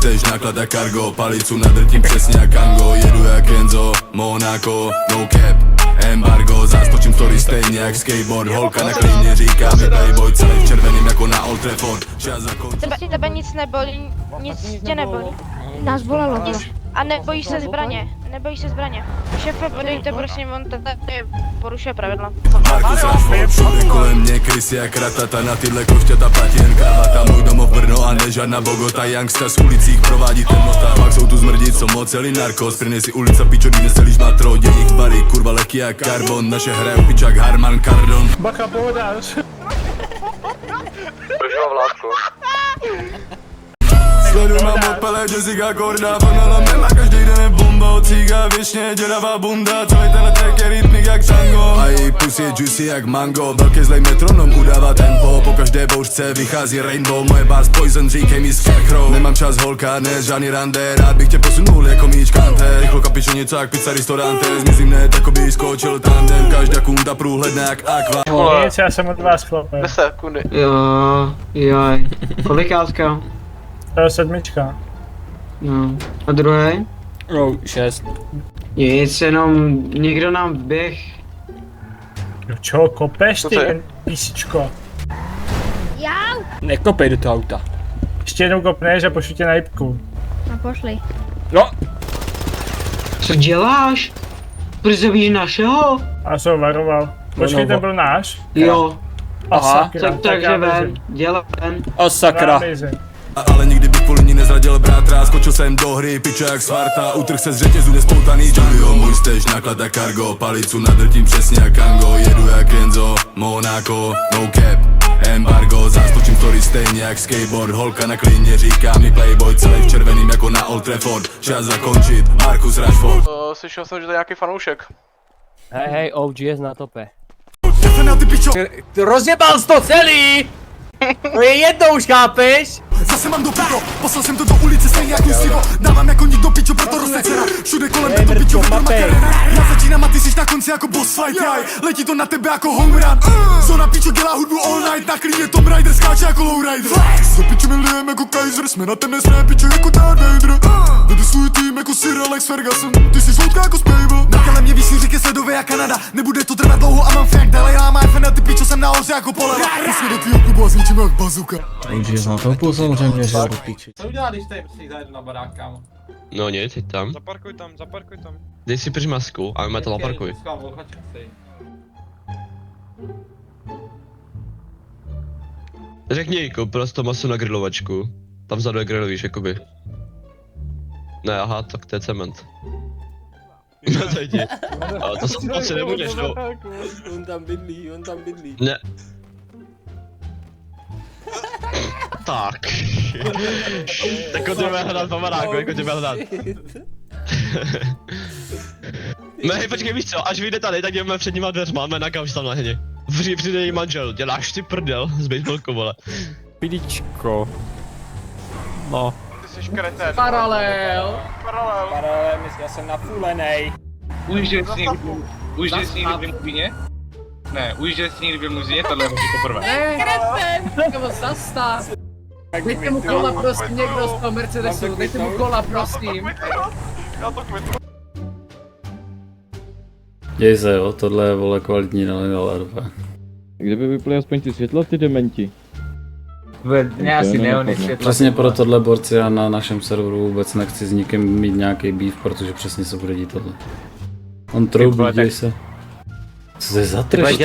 stage, náklad a cargo, palicu nadrtím přesně jak Kango. Jedu jak Enzo, Monaco, no cap, embargo. Záskočím story stejně jak skateboard, holka na klíně říká mi playboy. Celý v červeným jako na Old Trafford, čas zakončit. Tebe nic nebolí, nic tě nebolí. Nás bolelo. A nebojíš se zbraně, Šéfe, podejte prosím, on tady porušuje pravidla. Markus Rashford, všude kolem mě krysy jak ratata. Na tyhle košťata platí jen kravata. Můj domov Brno a ne žádná Bogota. Youngsta z ulicích provádí temnota. Pak jsou tu zmrdí, co moc, celý narkos. Prinesi ulica, pičo, dnes celý matro. Dějich bary, kurva leky jak karbon. Naše hrajou pičák Harman Kardon. Bacha, pohodáš. Prožívám vládku. Sleduj mám odpalé Jessica Korda. Fanala mema, každý den je bomba. Od cíga věčně děravá bunda. Celý tenhle track je rytmik jak tango. A její pussy je juicy jak mango. Velký zlej metronom udává tempo. Po každé bouřce vychází rainbow. Moje bars poison, říkej mi scarecrow. Nemám čas holka, ne žádný rande. Rád bych tě posunul jako míč kante. Rychlo kapičo něco jak pizza ristorante. Zmizím hned, jako by skočil tandem. Každá kunda průhledná jak aqua. Nic, já jsem od vás chlape. 10 sekundy. Jo, kolikátka? To je 7. No, a druhý? No, 6. Nic, jenom někdo nám běh. Do čeho kopeš Co ty, to je? písičko? Nekopej do toho auta. Ještě jednou kopneš a pošlu tě na jibku. No pošli. No, Co děláš? Proč zabíjíš našeho? A jsem varoval. Počkej, ten byl náš? Jo, A Aha, sakra, takže já ven, mizím. dělej ven. o sakra. Já mizím. Ale nikdy bych kvůli ní nezradil brátra. Skočil jsem do hry, pičo jak Svarta. Utrh se z řetězu nespoutaný studio. Můj stage, náklad a cargo, palicu nadrtím přesně jak Kango. Jedu jak Enzo, Monaco, no cap, embargo. Záskočím story stejně jak skateboard. Holka na klíně říká mi playboy. Celý v červeným jako na Old Trafford, čas zakončit, Markus Rashford. Slyšel jsem, že to je nějaký fanoušek. Hej, OGS na tope. Na ty pičo, Rozjebal jsi to celý! To je jedno už, chápeš? zase mám do pičo. Poslal jsem to do ulice stejně jak Justivo. Dávám jako nikdo pičo, proto roste cena. Všude kolem je to pičo, větr makarena. Já začínám a ty jsi na konci jako boss fight, jaj. Letí to na tebe jako home run. Zona pičo dělá hudbu all night. Na klíně Tom Raider skáče jako lowrider. Do pičo milujeme jako Kaiser. Jsme na temné straně pičo jako Darth Vader. Vedu svůj tým jako Sir Alex Ferguson. Ty jsi sloutka jako Spable. Na kale mě vysí říky sledově jak Kanada. Nebude to trvat dlouho a mám fakt Dalai Lama. FN, ty pičo jsem nahoře jako poleva. Jsme do tvýho klubu a zničíme jak bazuka. OGS na topu samozřejmě, že do piči. Co udělá, když tady prostě zajedu na barák, kámo? No nic, jď tam. Zaparkuj tam. Dej si masku a my to laparkuj. Řekni, koupil jsi to maso na grilovačku. Tam vzadu je grill, víš, jakoby. Ne, aha, tak to je cement. No to jdi. Ale to si nebudeš, no. On tam bydlí. Ne. Tak. Tak jdeme hledat po baráku, jako jdeme hledat. Ne, počkej, víš co, až vyjde tady, tak jdeme před nima dveřma, na kauč tam nahně. Přijde její manžel, děláš ty prdel s baseballkou, vole. Pidičko. No. Ty jsi kretén. Paralel, Já jsem nafulenej. Ujížděl jsi někdy v limuzině? Ne, ujížděl jsi někdy v limuzině, tohle je možná poprvé. Kreten! Komu zastav! Dejte mu kola prosím, někdo z toho Mercedesu, dejte mu kola prosím. Já to květnu. Děj se jo, tohle je vole kvalitní nelegál. Kdyby vyply aspoň ty světla, ty dementi. Ne, asi neony světla. Přesně pro tohle borci já na našem serveru vůbec nechci s nikým mít nějaký beef, protože přesně se bude dít tohle. On troubí, děj se. Co to je za trash?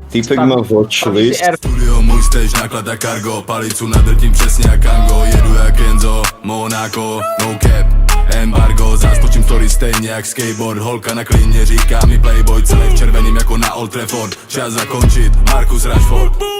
Týpek má watchlist. Studio, můj stage, náklad a cargo, palicu nadrtím přesně jak Kango. Jedu jak Enzo, Monaco, no cap, embargo. Záskočím story stejně jak skateboard. Holka na klíně říká mi playboy. Celý v červeným jako na Old Trafford, čas zakončit, Markus Rashford.